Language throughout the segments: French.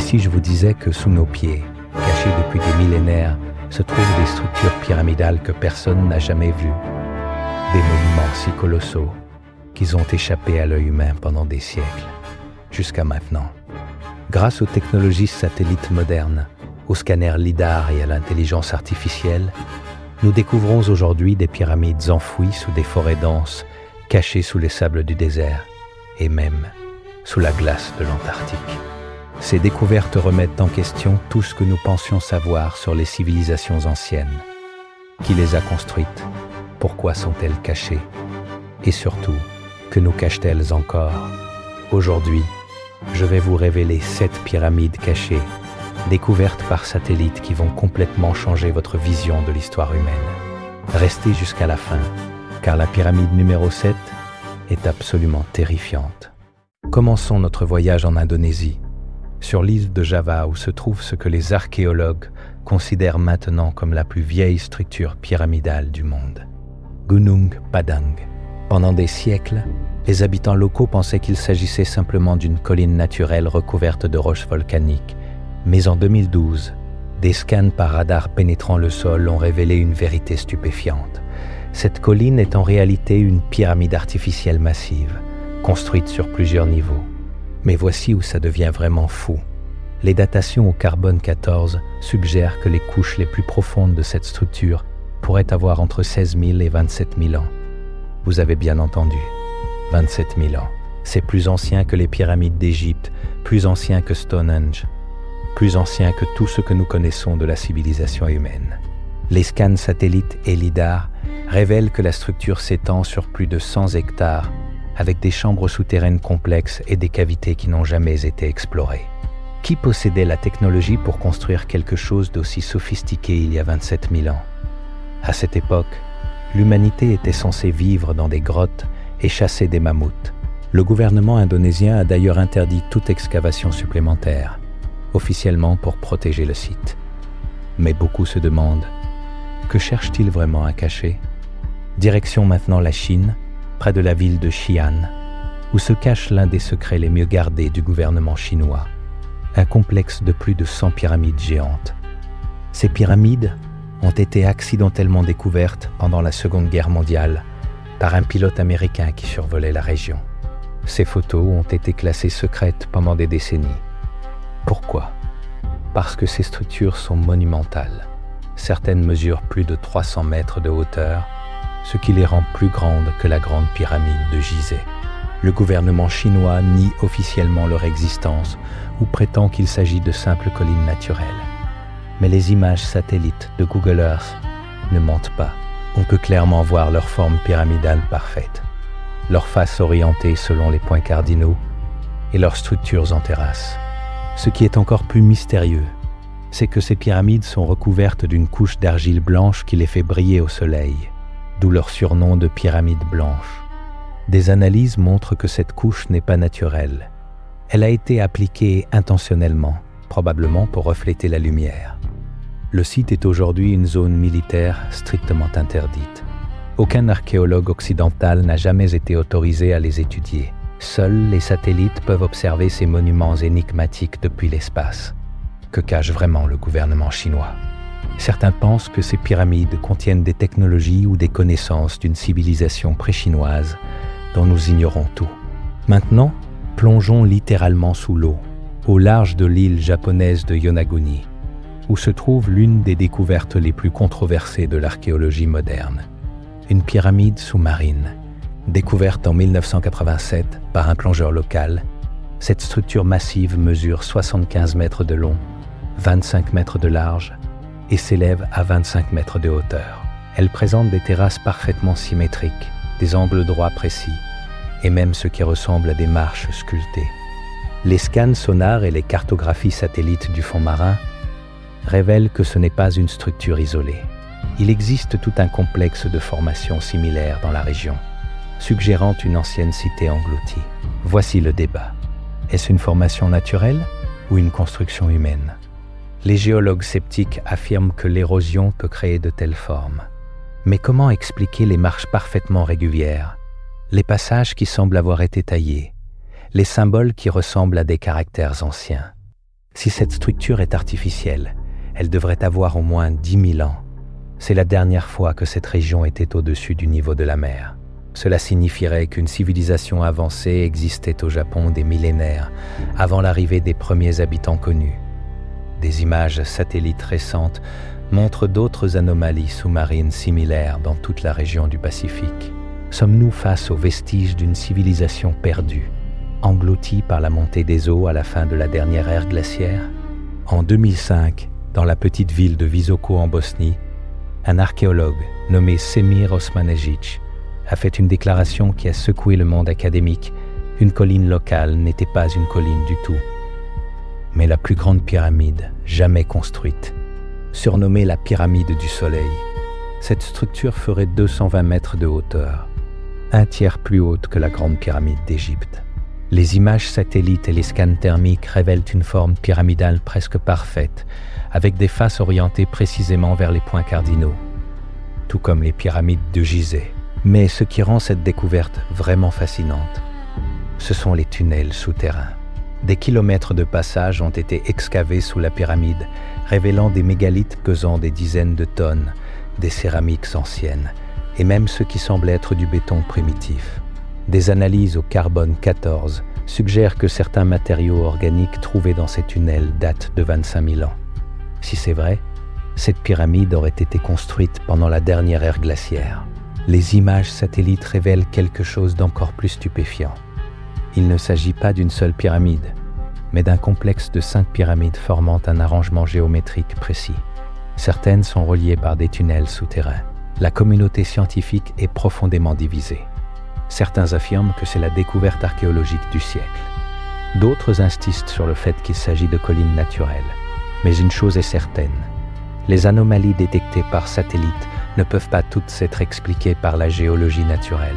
si je vous disais que sous nos pieds, cachés depuis des millénaires, se trouvent des structures pyramidales que personne n'a jamais vues, des monuments si colossaux qu'ils ont échappé à l'œil humain pendant des siècles, jusqu'à maintenant. Grâce aux technologies satellites modernes, aux scanners LIDAR et à l'intelligence artificielle, nous découvrons aujourd'hui des pyramides enfouies sous des forêts denses, cachées sous les sables du désert et même sous la glace de l'Antarctique. Ces découvertes remettent en question tout ce que nous pensions savoir sur les civilisations anciennes. Qui les a construites? Pourquoi sont-elles cachées? Et surtout, que nous cachent-elles encore? Aujourd'hui, je vais vous révéler 7 pyramides cachées, découvertes par satellite qui vont complètement changer votre vision de l'histoire humaine. Restez jusqu'à la fin, car la pyramide numéro 7 est absolument terrifiante. Commençons notre voyage en Indonésie, sur l'île de Java où se trouve ce que les archéologues considèrent maintenant comme la plus vieille structure pyramidale du monde, Gunung Padang. Pendant des siècles, les habitants locaux pensaient qu'il s'agissait simplement d'une colline naturelle recouverte de roches volcaniques. Mais en 2012, des scans par radar pénétrant le sol ont révélé une vérité stupéfiante. Cette colline est en réalité une pyramide artificielle massive, construite sur plusieurs niveaux. Mais voici où ça devient vraiment fou. Les datations au carbone 14 suggèrent que les couches les plus profondes de cette structure pourraient avoir entre 16 000 et 27 000 ans. Vous avez bien entendu, 27 000 ans. C'est plus ancien que les pyramides d'Égypte, plus ancien que Stonehenge, plus ancien que tout ce que nous connaissons de la civilisation humaine. Les scans satellites et LIDAR révèlent que la structure s'étend sur plus de 100 hectares, avec des chambres souterraines complexes et des cavités qui n'ont jamais été explorées. Qui possédait la technologie pour construire quelque chose d'aussi sophistiqué il y a 27 000 ans? À cette époque, l'humanité était censée vivre dans des grottes et chasser des mammouths. Le gouvernement indonésien a d'ailleurs interdit toute excavation supplémentaire, officiellement pour protéger le site. Mais beaucoup se demandent, que cherche-t-il vraiment à cacher? Direction maintenant la Chine, près de la ville de Xi'an, où se cache l'un des secrets les mieux gardés du gouvernement chinois, un complexe de plus de 100 pyramides géantes. Ces pyramides ont été accidentellement découvertes pendant la Seconde Guerre mondiale par un pilote américain qui survolait la région. Ces photos ont été classées secrètes pendant des décennies. Pourquoi? Parce que ces structures sont monumentales. Certaines mesurent plus de 300 mètres de hauteur, ce qui les rend plus grandes que la grande pyramide de Gizeh. Le gouvernement chinois nie officiellement leur existence ou prétend qu'il s'agit de simples collines naturelles. Mais les images satellites de Google Earth ne mentent pas. On peut clairement voir leur forme pyramidale parfaite, leur face orientée selon les points cardinaux et leurs structures en terrasse. Ce qui est encore plus mystérieux, c'est que ces pyramides sont recouvertes d'une couche d'argile blanche qui les fait briller au soleil, d'où leur surnom de pyramide blanche. Des analyses montrent que cette couche n'est pas naturelle. Elle a été appliquée intentionnellement, probablement pour refléter la lumière. Le site est aujourd'hui une zone militaire strictement interdite. Aucun archéologue occidental n'a jamais été autorisé à les étudier. Seuls les satellites peuvent observer ces monuments énigmatiques depuis l'espace. Que cache vraiment le gouvernement chinois? Certains pensent que ces pyramides contiennent des technologies ou des connaissances d'une civilisation pré-chinoise dont nous ignorons tout. Maintenant, plongeons littéralement sous l'eau, au large de l'île japonaise de Yonaguni, où se trouve l'une des découvertes les plus controversées de l'archéologie moderne. Une pyramide sous-marine. Découverte en 1987 par un plongeur local, cette structure massive mesure 75 mètres de long, 25 mètres de large et s'élève à 25 mètres de hauteur. Elle présente des terrasses parfaitement symétriques, des angles droits précis et même ce qui ressemble à des marches sculptées. Les scans sonars et les cartographies satellites du fond marin révèlent que ce n'est pas une structure isolée. Il existe tout un complexe de formations similaires dans la région, suggérant une ancienne cité engloutie. Voici le débat. Est-ce une formation naturelle ou une construction humaine? Les géologues sceptiques affirment que l'érosion peut créer de telles formes. Mais comment expliquer les marches parfaitement régulières, les passages qui semblent avoir été taillés, les symboles qui ressemblent à des caractères anciens? Si cette structure est artificielle, elle devrait avoir au moins 10 000 ans. C'est la dernière fois que cette région était au-dessus du niveau de la mer. Cela signifierait qu'une civilisation avancée existait au Japon des millénaires, avant l'arrivée des premiers habitants connus. Des images satellites récentes montrent d'autres anomalies sous-marines similaires dans toute la région du Pacifique. Sommes-nous face aux vestiges d'une civilisation perdue, engloutie par la montée des eaux à la fin de la dernière ère glaciaire? En 2005, dans la petite ville de Visoko en Bosnie, un archéologue nommé Semir Osmanagić a fait une déclaration qui a secoué le monde académique. Une colline locale n'était pas une colline du tout, mais la plus grande pyramide jamais construite, surnommée la pyramide du Soleil. Cette structure ferait 220 mètres de hauteur, un tiers plus haute que la grande pyramide d'Égypte. Les images satellites et les scans thermiques révèlent une forme pyramidale presque parfaite, avec des faces orientées précisément vers les points cardinaux, tout comme les pyramides de Gizeh. Mais ce qui rend cette découverte vraiment fascinante, ce sont les tunnels souterrains. Des kilomètres de passages ont été excavés sous la pyramide, révélant des mégalithes pesant des dizaines de tonnes, des céramiques anciennes, et même ce qui semble être du béton primitif. Des analyses au carbone 14 suggèrent que certains matériaux organiques trouvés dans ces tunnels datent de 25 000 ans. Si c'est vrai, cette pyramide aurait été construite pendant la dernière ère glaciaire. Les images satellites révèlent quelque chose d'encore plus stupéfiant. Il ne s'agit pas d'une seule pyramide, mais d'un complexe de 5 pyramides formant un arrangement géométrique précis. Certaines sont reliées par des tunnels souterrains. La communauté scientifique est profondément divisée. Certains affirment que c'est la découverte archéologique du siècle. D'autres insistent sur le fait qu'il s'agit de collines naturelles. Mais une chose est certaine, les anomalies détectées par satellite ne peuvent pas toutes s'être expliquées par la géologie naturelle.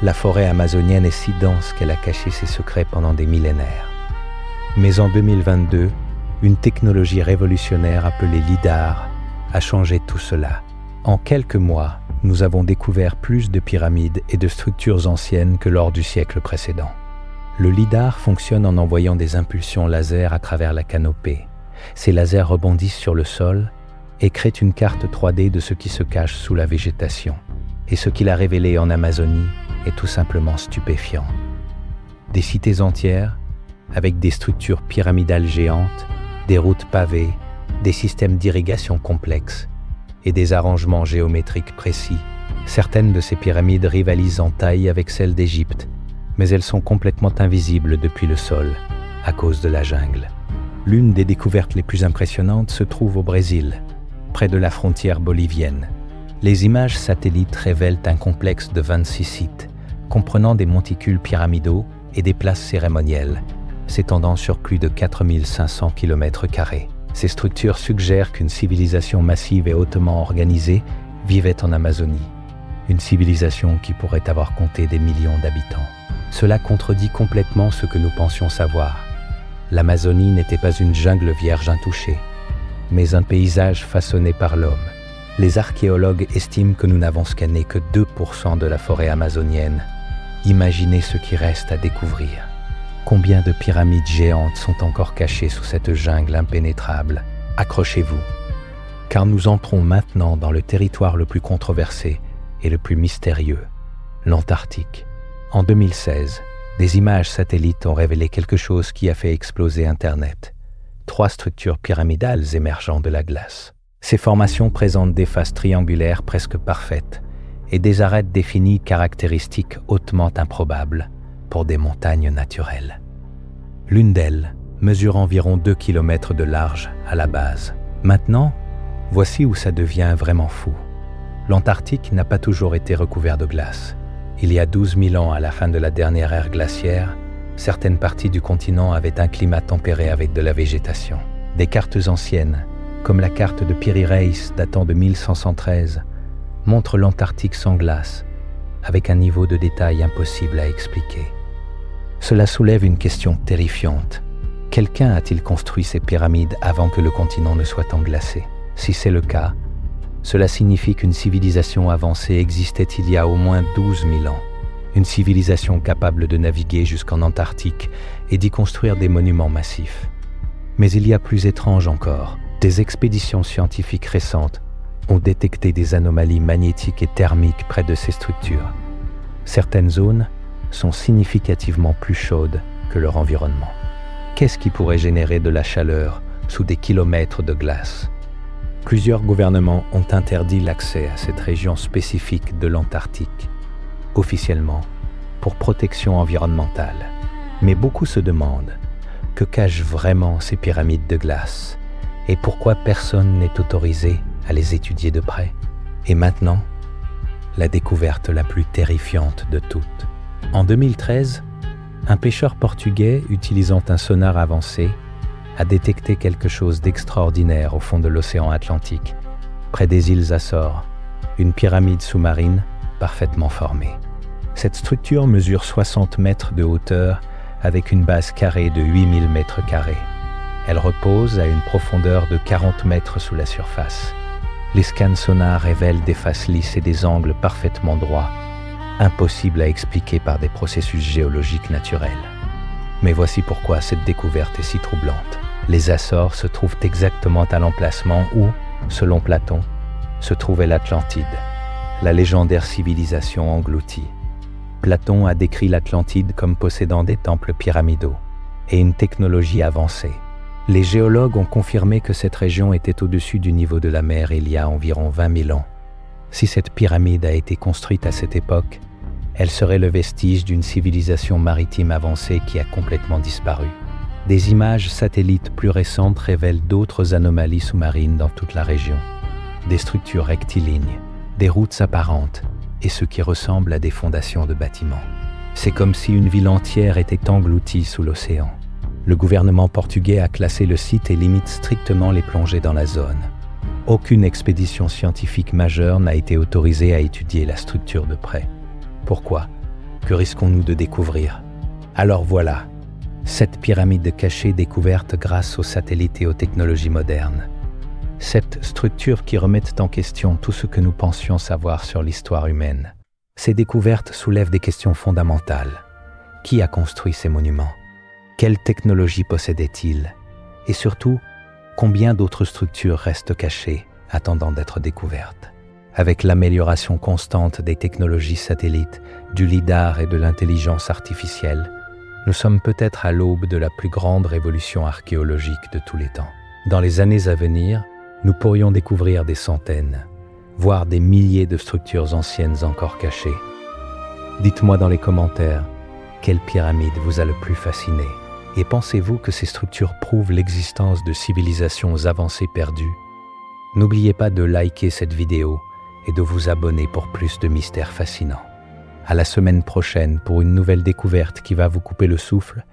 La forêt amazonienne est si dense qu'elle a caché ses secrets pendant des millénaires. Mais en 2022, une technologie révolutionnaire appelée LIDAR a changé tout cela. En quelques mois, nous avons découvert plus de pyramides et de structures anciennes que lors du siècle précédent. Le LIDAR fonctionne en envoyant des impulsions laser à travers la canopée. Ces lasers rebondissent sur le sol et créent une carte 3D de ce qui se cache sous la végétation. Et ce qu'il a révélé en Amazonie est tout simplement stupéfiant. Des cités entières, avec des structures pyramidales géantes, des routes pavées, des systèmes d'irrigation complexes et des arrangements géométriques précis. Certaines de ces pyramides rivalisent en taille avec celles d'Égypte, mais elles sont complètement invisibles depuis le sol, à cause de la jungle. L'une des découvertes les plus impressionnantes se trouve au Brésil, près de la frontière bolivienne. Les images satellites révèlent un complexe de 26 sites, comprenant des monticules pyramidaux et des places cérémonielles, s'étendant sur plus de 4500 km². Ces structures suggèrent qu'une civilisation massive et hautement organisée vivait en Amazonie, une civilisation qui pourrait avoir compté des millions d'habitants. Cela contredit complètement ce que nous pensions savoir. L'Amazonie n'était pas une jungle vierge intouchée, mais un paysage façonné par l'homme. Les archéologues estiment que nous n'avons scanné que 2% de la forêt amazonienne. Imaginez ce qui reste à découvrir. Combien de pyramides géantes sont encore cachées sous cette jungle impénétrable? Accrochez-vous, car nous entrons maintenant dans le territoire le plus controversé et le plus mystérieux, l'Antarctique. En 2016, des images satellites ont révélé quelque chose qui a fait exploser Internet. 3 structures pyramidales émergeant de la glace. Ces formations présentent des faces triangulaires presque parfaites et des arêtes définies caractéristiques hautement improbables pour des montagnes naturelles. L'une d'elles mesure environ 2 km de large à la base. Maintenant, voici où ça devient vraiment fou. L'Antarctique n'a pas toujours été recouvert de glace. Il y a 12 000 ans, à la fin de la dernière ère glaciaire, certaines parties du continent avaient un climat tempéré avec de la végétation. Des cartes anciennes, comme la carte de Piri Reis datant de 1113, montrent l'Antarctique sans glace, avec un niveau de détail impossible à expliquer. Cela soulève une question terrifiante. Quelqu'un a-t-il construit ces pyramides avant que le continent ne soit englacé? Si c'est le cas, cela signifie qu'une civilisation avancée existait il y a au moins 12 000 ans. Une civilisation capable de naviguer jusqu'en Antarctique et d'y construire des monuments massifs. Mais il y a plus étrange encore. Des expéditions scientifiques récentes ont détecté des anomalies magnétiques et thermiques près de ces structures. Certaines zones sont significativement plus chaudes que leur environnement. Qu'est-ce qui pourrait générer de la chaleur sous des kilomètres de glace? Plusieurs gouvernements ont interdit l'accès à cette région spécifique de l'Antarctique, officiellement, pour protection environnementale. Mais beaucoup se demandent que cachent vraiment ces pyramides de glace et pourquoi personne n'est autorisé à les étudier de près. Et maintenant, la découverte la plus terrifiante de toutes. En 2013, un pêcheur portugais utilisant un sonar avancé a détecté quelque chose d'extraordinaire au fond de l'océan Atlantique, près des îles Açores, une pyramide sous-marine parfaitement formée. Cette structure mesure 60 mètres de hauteur avec une base carrée de 8000 mètres carrés. Elle repose à une profondeur de 40 mètres sous la surface. Les scans sonars révèlent des faces lisses et des angles parfaitement droits, impossibles à expliquer par des processus géologiques naturels. Mais voici pourquoi cette découverte est si troublante. Les Açores se trouvent exactement à l'emplacement où, selon Platon, se trouvait l'Atlantide, la légendaire civilisation engloutie. Platon a décrit l'Atlantide comme possédant des temples pyramidaux et une technologie avancée. Les géologues ont confirmé que cette région était au-dessus du niveau de la mer il y a environ 20 000 ans. Si cette pyramide a été construite à cette époque, elle serait le vestige d'une civilisation maritime avancée qui a complètement disparu. Des images satellites plus récentes révèlent d'autres anomalies sous-marines dans toute la région. Des structures rectilignes, des routes apparentes et ce qui ressemble à des fondations de bâtiments. C'est comme si une ville entière était engloutie sous l'océan. Le gouvernement portugais a classé le site et limite strictement les plongées dans la zone. Aucune expédition scientifique majeure n'a été autorisée à étudier la structure de près. Pourquoi? Que risquons-nous de découvrir? Alors voilà, cette pyramide cachée découverte grâce aux satellites et aux technologies modernes. Cette structure qui remettent en question tout ce que nous pensions savoir sur l'histoire humaine. Ces découvertes soulèvent des questions fondamentales. Qui a construit ces monuments? Quelle technologie possédait-il? Et surtout, combien d'autres structures restent cachées, attendant d'être découvertes? Avec l'amélioration constante des technologies satellites, du lidar et de l'intelligence artificielle, nous sommes peut-être à l'aube de la plus grande révolution archéologique de tous les temps. Dans les années à venir, nous pourrions découvrir des centaines, voire des milliers de structures anciennes encore cachées. Dites-moi dans les commentaires, quelle pyramide vous a le plus fasciné? Et pensez-vous que ces structures prouvent l'existence de civilisations avancées perdues? N'oubliez pas de liker cette vidéo et de vous abonner pour plus de mystères fascinants. À la semaine prochaine pour une nouvelle découverte qui va vous couper le souffle